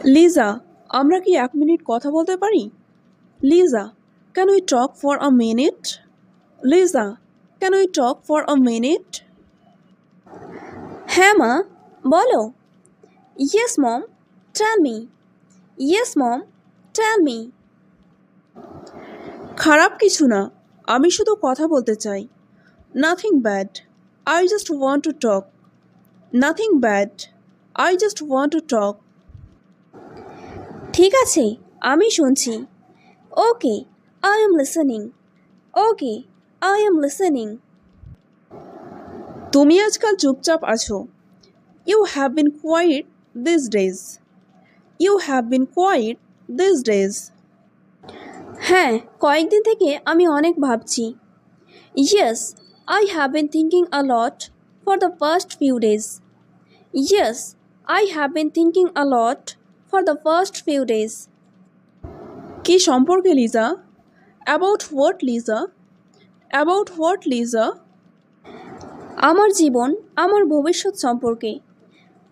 লিজা, আমরা কি 1 মিনিট কথা বলতে পারি? Liza, can we talk for a minute? Liza, can we talk for a minute? হ্যাঁ মা, বলো। Yes mom, tell me. Yes mom, tell me. খারাপ কিছু না, আমি শুধু কথা বলতে চাই। Nothing bad, I just want to talk. Nothing bad, I just want to talk. ঠিক আছে, আমি শুনছি। Okay, I am listening. Okay, I am listening. তুমি আজকাল চুপচাপ আছো। You have been quiet this days. You have been quiet this days. হ্যাঁ, কয়েকদিন থেকে আমি অনেক ভাবছি। Yes, I have been thinking a lot for the first few days. Yes, I have been thinking a lot for the first few days. কি সম্পর্কে Liza? About what Liza? About what Liza? আমার জীবন, আমার ভবিষ্যৎ সম্পর্কে।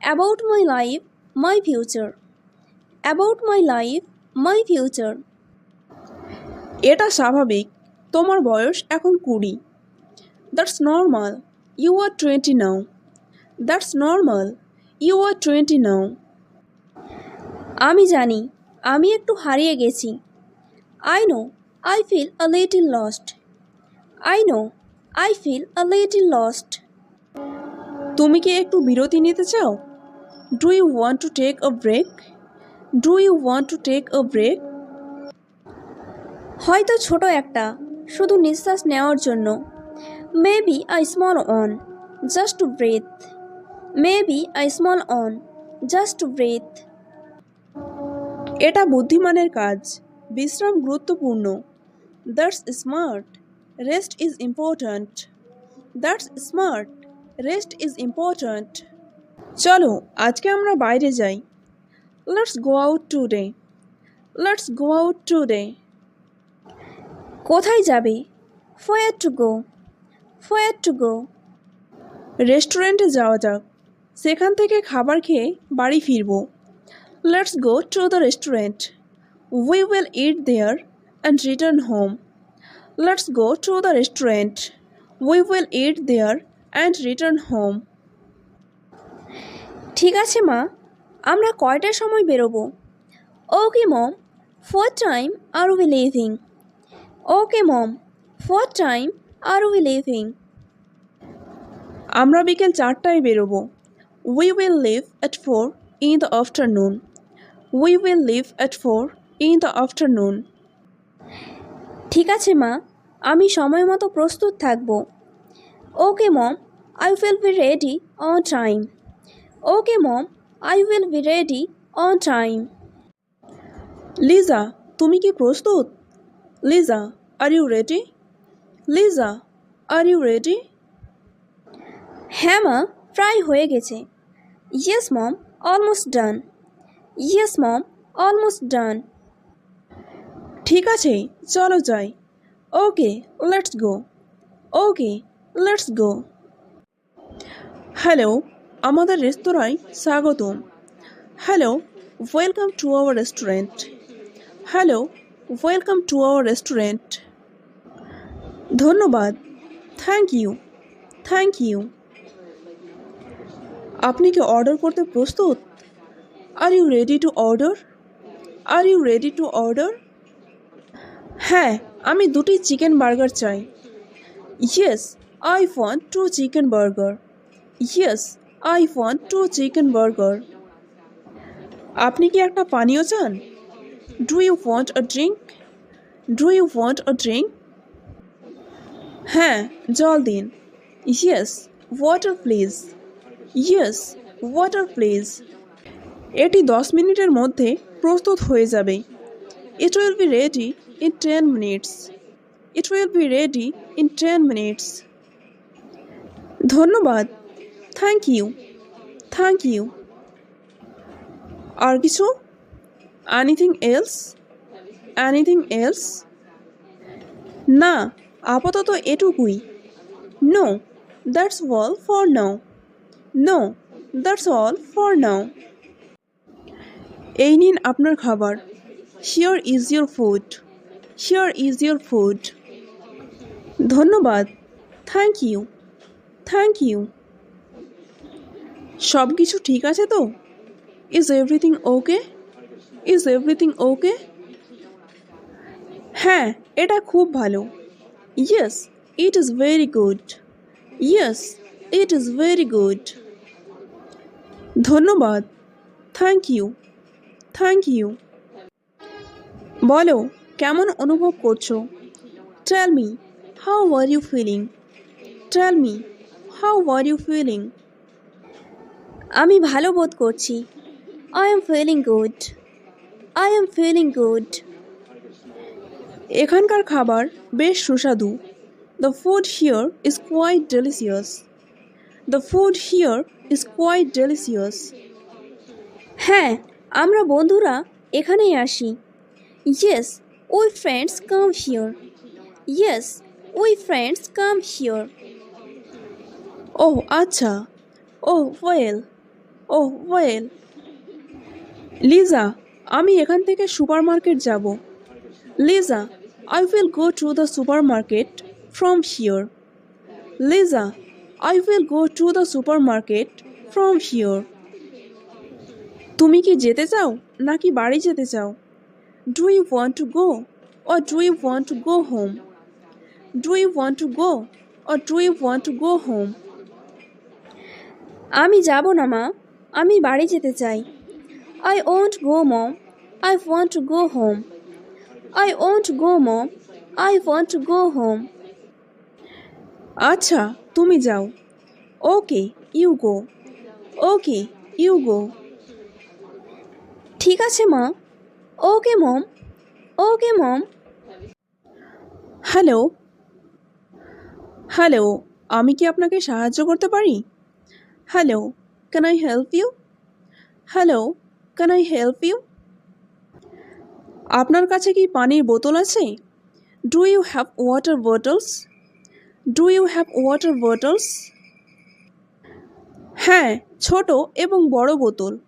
About my life, my future. About my life, my future. এটা স্বাভাবিক, তোমার বয়স এখন 20। That's normal, you are 20 now. That's normal, you are 20 now. আমি জানি, আমি একটু হারিয়ে গেছি। I know, I feel a little lost. I know, I feel a little lost. তুমি কি একটু বিরতি নিতে চাও? Do you want to take a break? Do you want to take a break? হয়তো ছোট একটা, শুধু নিঃশ্বাস নেওয়ার জন্য। Maybe I small on, just to breathe. Maybe I small on, just to breathe. এটা বুদ্ধিমানের কাজ, বিশ্রাম গুরুত্বপূর্ণ। That's smart, rest is important. That's smart, rest is important. চলো আজকে আমরা বাইরে যাই। Let's go out today. Let's go out today. কোথায় যাবে? Where to go? Where to go? রেস্টুরেন্টে যাওয়া যাক, সেখান থেকে খাবার খেয়ে বাড়ি ফিরব। Let's go to the restaurant. We will eat there and return home. Let's go to the restaurant. We will eat there and return home. ঠিক আছে মা, আমরা কয়টার সময় বেরোবো? Okay mom, what time are we leaving? Okay mom, what time are we leaving? আমরা বিকেল 4টায় বেরোবো। We will leave at 4 in the afternoon. We will leave at 4 in the afternoon. ঠিক আছে মা, আমি সময় মতো প্রস্তুত থাকবো। Okay mom, I will be ready on time. Okay mom, I will be ready on time. Liza, তুমি কি প্রস্তুত? Liza, are you ready? Liza, are you ready? হ্যাঁ মা, প্রায় হয়ে গেছে। Yes mom, almost done. Yes mom, almost done. ঠিক আছে, চলো যাই। Okay, let's go. Okay, let's go. Hello, আমাদের রেস্তোরাঁয় স্বাগতম। Hello, welcome to our restaurant. Hello, welcome to our restaurant. ধন্যবাদ, থ্যাংক ইউ, থ্যাংক ইউ। আপনি কি অর্ডার করতে প্রস্তুত? Are you ready to order? Are you ready to order? হ্যাঁ, আমি 2টি চিকেন বার্গার চাই। Yes, I want 2 chicken burger. Yes, I want 2 chicken burger. আপনি কি একটা পানীয় চান? Do you want a drink? Do you want a drink? হ্যাঁ, জল দিন। Yes, water please. Yes, water please. এটি 10 মিনিটের মধ্যে প্রস্তুত হয়ে যাবে। It will be ready in 10 minutes. It will be ready in 10 minutes. ধন্যবাদ, থ্যাংক ইউ, থ্যাংক ইউ। আর কিছু? Anything else? Anything else? না, আপাতত এটুকুই। No, that's all for now. No, that's all for now. এই নিন আপনার খাবার। Here is your food. Here is your food. ধন্যবাদ। Thank you. Thank you. সব কিছু ঠিক আছে তো? Is everything okay? Is everything okay? হ্যাঁ, এটা খুব ভালো। Yes, it is very good. Yes, it is very good. ধন্যবাদ। Thank you. Thank you. বলো, কেমন অনুভব করছো? Tell me, how are you feeling? Tell me, how are you feeling? আমি ভালো বোধ করছি। I am feeling good. I am feeling good. এখানকার খাবার বেশ সুস্বাদু। The food here is quite delicious. The food here is quite delicious. হ্যাঁ, আমরা বন্ধুরা এখানেই আসি। Yes, we friends come here. Yes, we friends come here. ওহ আচ্ছা। Oh well. Oh well. Liza, আমি এখান থেকে সুপারমার্কেট যাব। Liza, I will go to the supermarket from here. Liza, I will go to the supermarket from here. তুমি কি যেতে চাও নাকি বাড়ি যেতে চাও? Do you want to go or do you want to go home? Do you want to go or do you want to go home? আমি যাব না মা, আমি বাড়ি যেতে চাই। I won't go mom, I want to go home. I won't go mom, I want to go home. আচ্ছা, তুমি যাও। Okay, you go. Okay, you go. ঠিক আছে মা। ওকে মম। ওকে মম। হ্যালো। হ্যালো, আমি কি আপনাকে সাহায্য করতে পারি? Hello, can I help you? Hello, can I help you? আপনার কাছে কি পানির বোতল আছে? Do you have water bottles? Do you have water bottles? হ্যাঁ, ছোট এবং বড় বোতল।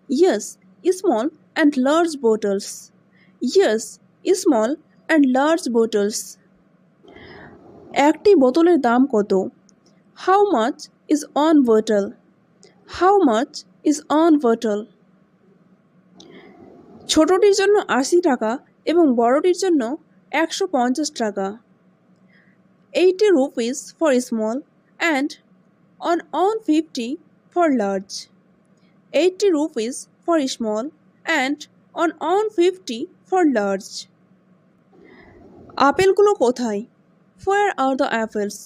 Yes, small and large bottles. Yes, small and large bottles. একটি বোতলের দাম কত? How much is one bottle? How much is one bottle? ছোটটির জন্য 80 টাকা এবং বড়টির জন্য 150 টাকা। 80 rupees for small and on 50 for large. 80 rupees for small and on 50 for large. আপেলগুলো কোথায়? Where are the apples?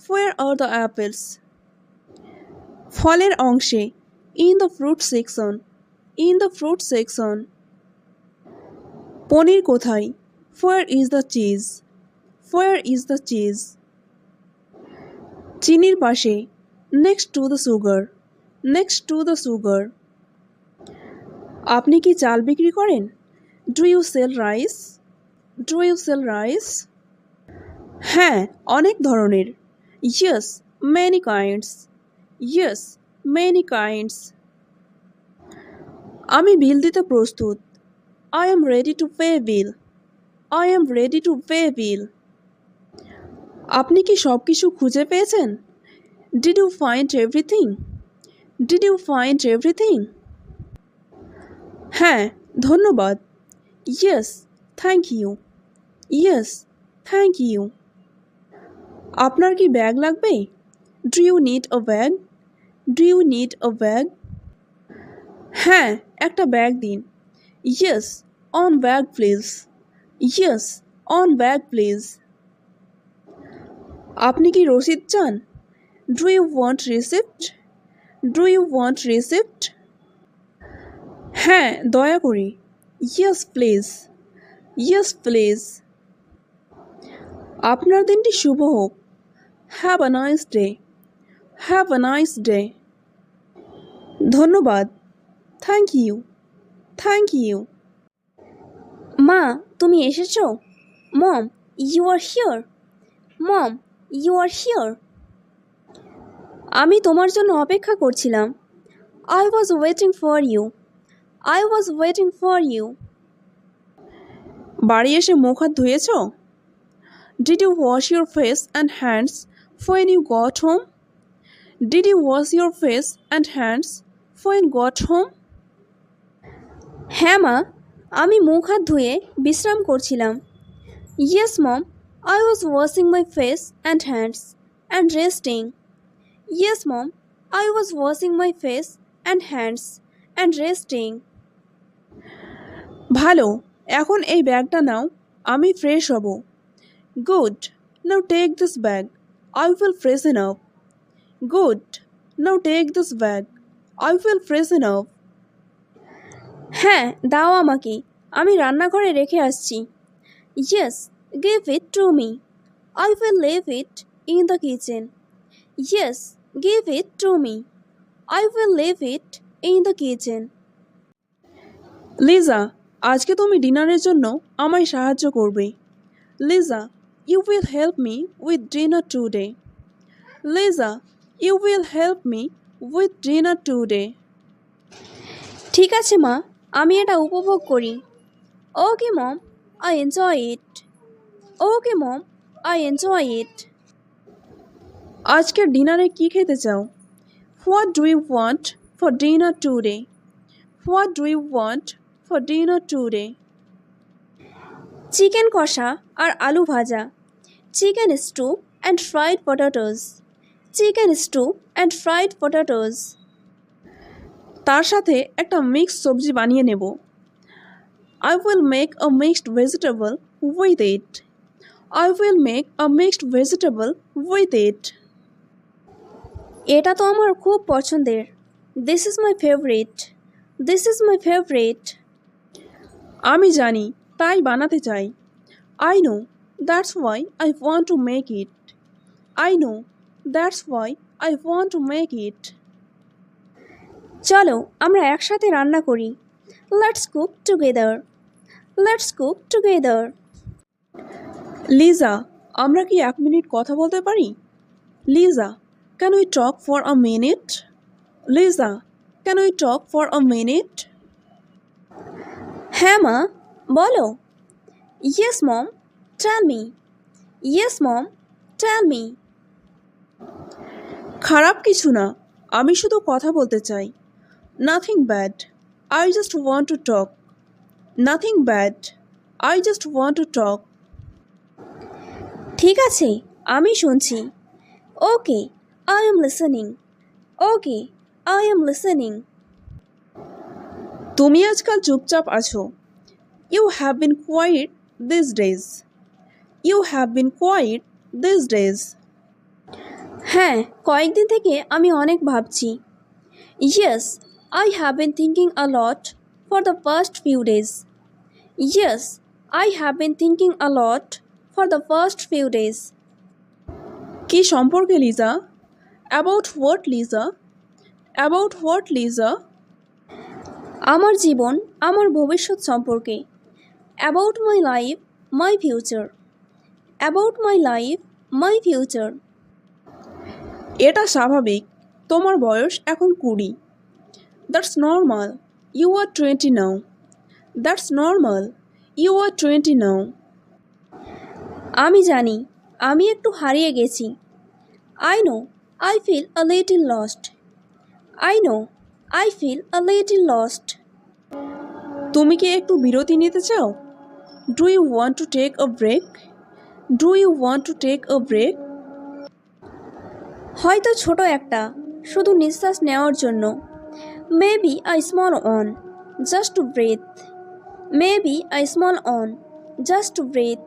Where are the apples? ফলের অংশে, in the fruit section. In the fruit section. পনির কোথায়? Where is the cheese? Where is the cheese? চিনির পাশে, next to the sugar. Next to the sugar. আপনি কি চাল বিক্রি করেন? Do you sell rice? Do you sell rice? হ্যাঁ, অনেক ধরনের। Yes, many kinds. Yes, many kinds. আমি বিল দিতে প্রস্তুত। I am ready to pay bill. I am ready to pay bill. আপনি কি সব কিছু খুঁজে পেয়েছেন? Did you find everything? Did you find everything? হ্যাঁ, ধন্যবাদ। Yes, thank you. Yes, thank you. আপনার কি ব্যাগ লাগবে? Do you need a bag? Do you need a bag? হ্যাঁ, একটা ব্যাগ দিন। Yes, on bag please. Yes, on bag please. আপনি কি রসিদ চান? Do you want receipt? Do you want receipt? হ্যাঁ, দয়া করে। Yes, please. Yes, please. আপনার দিনটি শুভ হোক। Have a nice day. Have a nice day. ধন্যবাদ। Thank you. Thank you. মা, তুমি এসেছো? Mom, you are here. Mom, you are here. আমি তোমার জন্য অপেক্ষা করছিলাম। I was waiting for you. I was waiting for you. বাড়ি এসে মুখ হাত ধুয়েছ? Did you wash your face and hands when you got home? Did you wash your face and hands when you got home? হ্যাঁ মা, আমি মুখ হাত ধুয়ে বিশ্রাম করছিলাম। Yes mom, I was washing my face and hands and resting. Yes mom, I was washing my face and hands and resting. ভালো, এখন এই ব্যাগটা নাও, আমি ফ্রেশ হব। Good, now take this bag, I will freshen up. Good, now take this bag, I will freshen up. হ্যাঁ, দাও আমাকে, আমি রান্নাঘরে রেখে আসছি। Yes, give it to me. I will leave it in the kitchen. Yes, give it to me. I will leave it in the kitchen. Liza, আজকে তুমি ডিনারের জন্য আমায় সাহায্য করবে। Liza, you will help me with dinner today. Liza, you will help me with dinner today. ঠিক আছে মা, আমি এটা উপভোগ করি। ওকে মম, I enjoy it. Okay mom, I enjoy it. আজকের ডিনারে কি খেতে চাও? What do you want for dinner today? What do you want for dinner today? Chicken কষা আর আলু ভাজা। Chicken stew and fried potatoes. Chicken stew and fried potatoes. তার সাথে একটা মিক্স সবজি বানিয়ে নেব। I will make a mixed vegetable with it. I will make a mixed vegetable with it. এটা তো আমার খুব পছন্দের। This is my favourite. This is my favourite. আমি জানি, তাই বানাতে চাই। I know, that's why I want to make it. I know, that's why I want to make it. চলো আমরা একসাথে রান্না করি। Let's cook together. Let's cook together. Liza, আমরা কি 1 মিনিট কথা বলতে পারি? Liza, can we talk for a minute? Liza, can we talk for a minute? হ্যাঁ মা, বলো। Yes mom, tell me. Yes mom, tell me. খারাপ কিছু না, আমি শুধু কথা বলতে চাই। Nothing bad, I just want to talk. Nothing bad, I just want to talk. ঠিক আছে, আমি শুনছি। Okay, I am listening. Okay, I am listening. তুমি আজকাল চুপচাপ আছো। You have been quiet this days. You have been quiet this days. হ্যাঁ, কয়েকদিন থেকে আমি অনেক ভাবছি। Yes, I have been thinking a lot for the first few days. Yes, I have been thinking a lot for the first few days. কি সম্পর্কে Liza? About what Liza? About what Liza? আমার জীবন, আমার ভবিষ্যৎ সম্পর্কে। About my life, my future. About my life, my future. এটা স্বাভাবিক, তোমার বয়স এখন 20। That's normal, you are 20 now. That's normal, you are 20 now. আমি জানি, আমি একটু হারিয়ে গেছি। I know, I feel a little lost. I know, I feel a little lost. তুমি কি একটু বিরতি নিতে চাও? Do you want to take a break? Do you want to take a break? হয়তো ছোট একটা, শুধু নিঃশ্বাস নেওয়ার জন্য। Maybe I small on, just to breathe. Maybe I small on, just to breathe.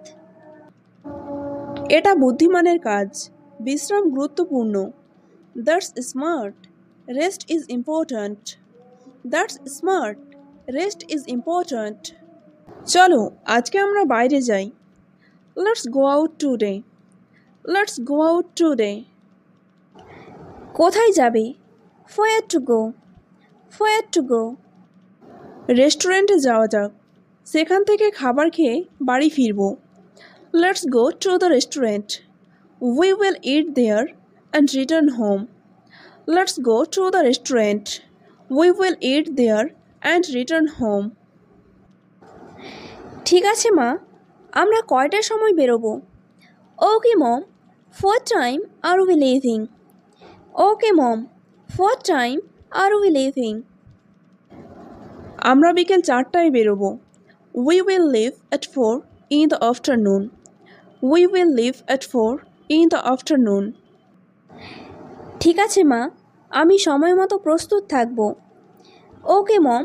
এটা বুদ্ধিমানের কাজ, বিশ্রাম গুরুত্বপূর্ণ। That's smart, rest is important. That's smart, rest is important. চলো আজকে আমরা বাইরে যাই। Let's go out today. Let's go out today. কোথায় যাবে? Where to go? Where to go? রেস্টুরেন্টে যাওয়া যাক, সেখান থেকে খাবার খেয়ে বাড়ি ফিরব। Let's go to the restaurant. We will eat there and return home. Let's go to the restaurant. We will eat there and return home. ঠিক আছে মা, আমরা কয়টার সময় বেরোবো? Okay mom, what time are we leaving? Okay mom, what time are we leaving? আমরা বিকেল 4টায় বেরোবো। We will leave at 4 in the afternoon. We will leave at 4 in the afternoon. ঠিক আছে মা, আমি সময় মতো প্রস্তুত থাকব। ওকে মম,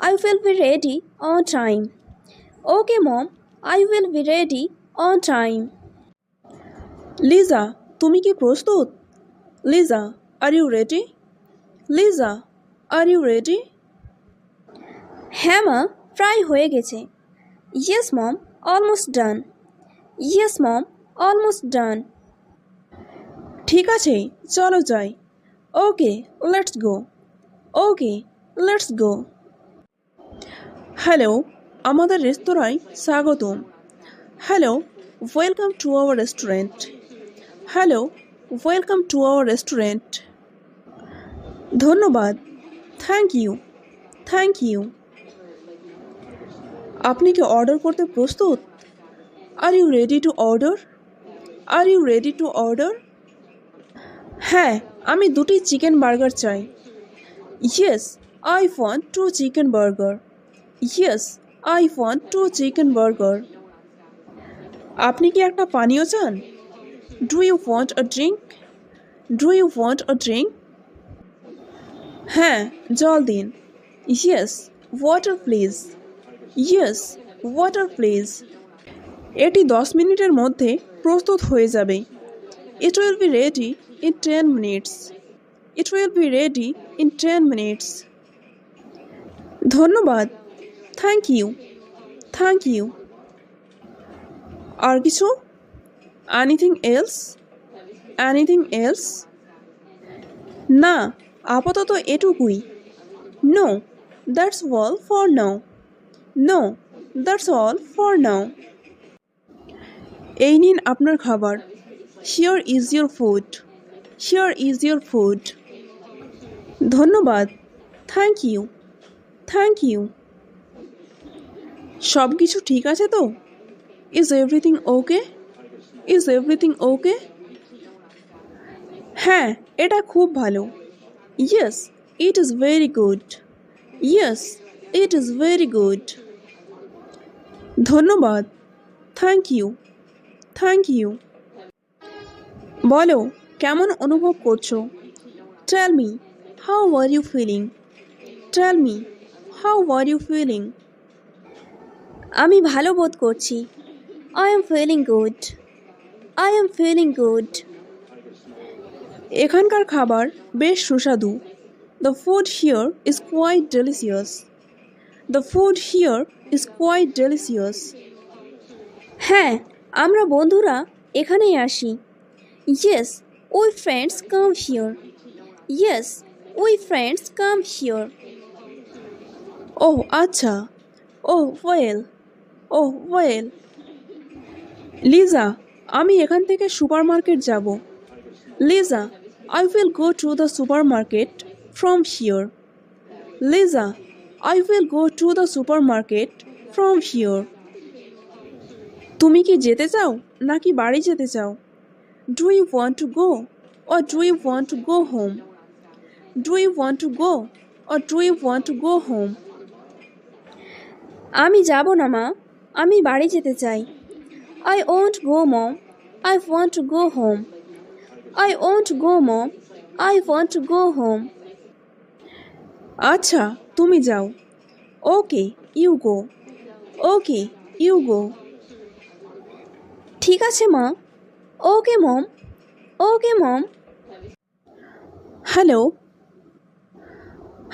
I will be ready on time. Okay mom, I will be ready on time. Liza, তুমি কি প্রস্তুত? Liza, are you ready? Liza, are you ready? হ্যাঁ মা, প্রায় হয়ে গেছে। Yes mom, almost done. Yes mom, almost done. ঠিক আছে, চলো যাই। Okay, let's go. Okay, let's go. Hello, আমাদের রেস্তোরাঁয় স্বাগতম। Hello, welcome to our restaurant. Hello, welcome to our restaurant. ধন্যবাদ, থ্যাংক ইউ, থ্যাংক ইউ। আপনি কি অর্ডার করতে প্রস্তুত? Are you ready to order? Are you ready to order? হ্যাঁ, আমি 2টি চিকেন বার্গার চাই। Yes, I want 2 chicken burger. Yes, I want 2 chicken burger. আপনি কি একটা পানীয় চান? Do you want a drink? Do you want a drink? হ্যাঁ, জল দিন। Yes, water please. Yes, water please. এটি 10 মিনিটের মধ্যে প্রস্তুত হয়ে যাবে। It will be ready in 10 minutes. It will be ready in 10 minutes. ধন্যবাদ, থ্যাংক ইউ, থ্যাংক ইউ। আর কিছু? Anything else? Anything else? না, আপাতত এটুকুই। No, that's all for now. No, that's all for now. এই নিন আপনার খাবার। Here is your food. Here is your food. ধন্যবাদ, থ্যাংক ইউ, থ্যাংক ইউ। সব কিছু ঠিক আছে তো? Is everything okay? Is everything okay? হ্যাঁ, এটা খুব ভালো। Yes, it is very good. Yes, it is very good. ধন্যবাদ, থ্যাংক ইউ, থ্যাংক ইউ। বলো, কেমন অনুভব করছো? Tell me, how are you feeling? Tell me, how are you feeling? আমি ভালো বোধ করছি। I am feeling good. I am feeling good. এখানকার খাবার বেশ সুস্বাদু। The food here is quite delicious. The food here is quite delicious. হ্যাঁ, আমরা বন্ধুরা এখানেই আসি। Yes, we friends come here. Yes, we friends come here. ওহ আচ্ছা, oh well, oh well. Liza, আমি এখান থেকে সুপার মার্কেট যাব। Liza, I will go to the supermarket from here. Liza, I will go to the supermarket from here. তুমি কি যেতে চাও নাকি বাড়ি যেতে চাও? Do you want to go or do you want to go home? Do you want to go or do you want to go home? আমি যাব না মা, আমি বাড়ি যেতে চাই। I want go mom, I want to go home. I want go mom, I want to go home. আচ্ছা, তুমি যাও। Okay, you go. Okay, you go. ঠিক আছে মা। ওকে মম, ওকে মম। হ্যালো,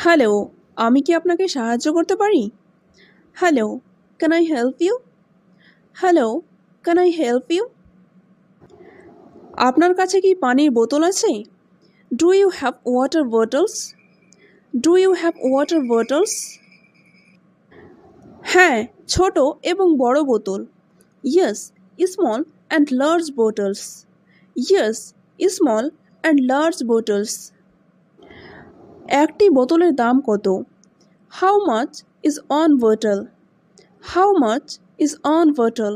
হ্যালো, আমি কি আপনাকে সাহায্য করতে পারি? Hello, can I help you? Hello, can I help you? আপনার কাছে কি পানির বোতল আছে? Do you have water bottles? Do you have water bottles? হ্যাঁ, ছোট এবং বড় বোতল। Yes, small and large bottles. Yes, small and large bottles. একটি বোতলের দাম কত? How much is one bottle? How much is one bottle?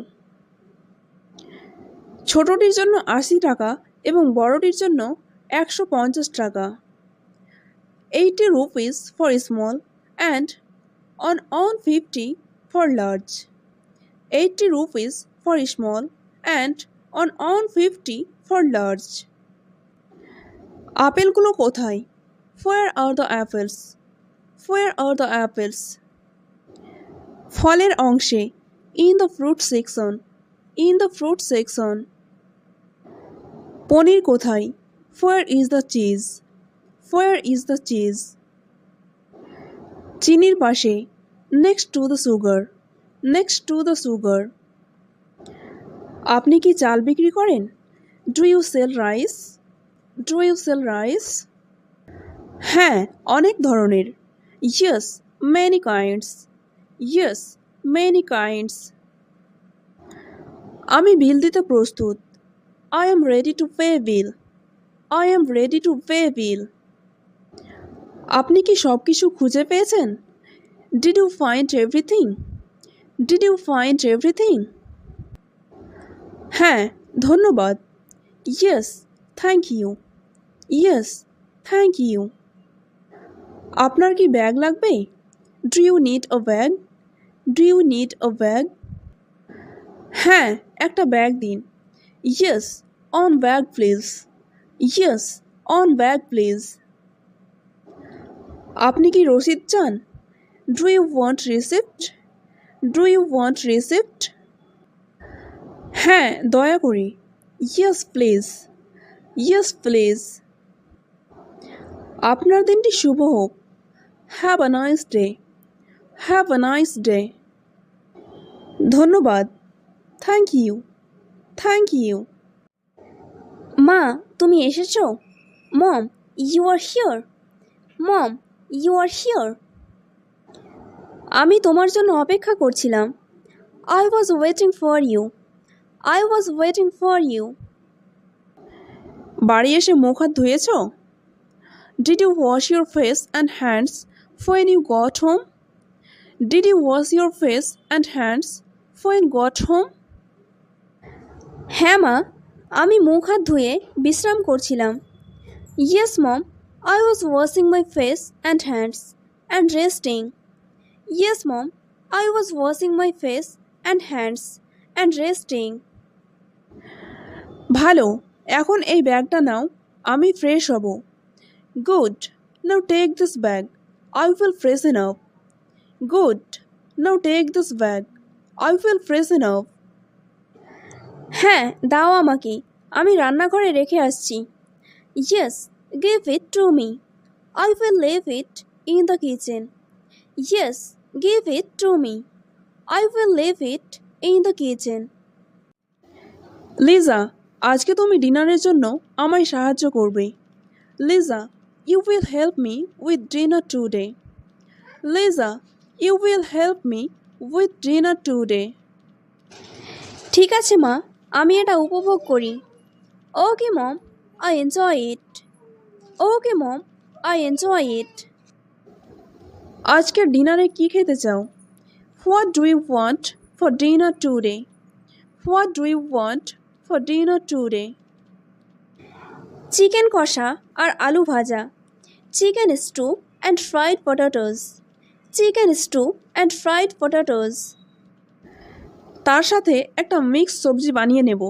ছোটটির জন্য ৮০ টাকা এবং বড়টির জন্য ১৫০ টাকা। 80 rupees for small and on 150 for large. 80 rupees for small and on 150 for large. আপেলগুলো কোথায়? Where are the apples? Where are the apples? ফলের অংশে in the fruit section. In the fruit section. পনির কোথায়? Where is the cheese? Where is the cheese? চিনির পাশে next to the sugar. Next to the sugar. আপনি কি চাল বিক্রি করেন? Do you sell rice? Do you sell rice? হ্যাঁ, অনেক ধরনের। Yes, many kinds. Yes, many kinds. আমি বিল দিতে প্রস্তুত। I am ready to pay bill. I am ready to pay bill. আপনি কি সব কিছু খুঁজে পেয়েছেন? Did you find everything? Did you find everything? হ্যাঁ, ধন্যবাদ। Yes, thank you. Yes, thank you. আপনার কি ব্যাগ লাগবে? Do you need a bag? Do you need a bag? হ্যাঁ, একটা ব্যাগ দিন। Yes, one bag please. Yes, one bag please. আপনি কি রসিদ চান? Do you want receipt? Do you want receipt? হ্যাঁ, দয়া করে। Yes, please. Yes, please. আপনার দিনটি শুভ হোক। Have a nice day. Have a nice day. ধন্যবাদ। Thank you. Thank you. মা, তুমি এসেছো? Mom, you are here. Mom, you are here. আমি তোমার জন্য অপেক্ষা করছিলাম। I was waiting for you. I was waiting for you. বাড়ি এসে মুখ হাত ধুয়েছ? Did you wash your face and hands when you got home? Did you wash your face and hands when you got home? হ্যাঁ মা, আমি মুখ হাত ধুয়ে বিশ্রাম করছিলাম। Yes mom, I was washing my face and hands and resting. Yes mom, I was washing my face and hands and resting. ভালো, এখন এই ব্যাগটা নাও, আমি ফ্রেশ হব। Good, now take this bag. I will freshen up. Good, now take this bag. I will freshen up. হ্যাঁ, দাও আমাকে, আমি রান্নাঘরে রেখে আসছি। Yes, give it to me. I will leave it in the kitchen. Yes, give it to me. I will leave it in the kitchen. Liza, আজকে তুমি ডিনারের জন্য আমায় সাহায্য করবে। Liza, you will help me with dinner today. Liza, you will help me with dinner today. ঠিক আছে মা, আমি এটা উপভোগ করি। Okay mom, I enjoy it. Okay mom, I enjoy it. আজকের ডিনারে কি খেতে চাও? What do you want for dinner today? What do you want for dinner today? Chicken কষা আর আলু ভাজা। Chicken stew and fried potatoes. Chicken stew and fried potatoes. তার সাথে একটা মিক্সড সবজি বানিয়ে নেব।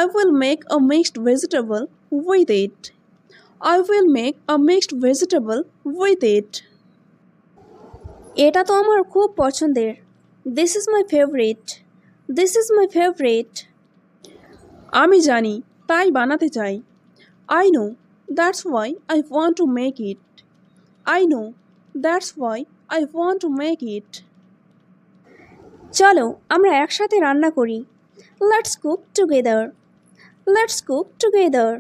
I will make a mixed vegetable with it. I will make a mixed vegetable with it. এটা তো আমার খুব পছন্দের। This is my favourite. This is my favourite. আমি জানি, তাই বানাতে চাই। I know, that's why I want to make it. I know, that's why I want to make it. চলো আমরা একসাথে রান্না করি। Let's cook together. Let's cook together.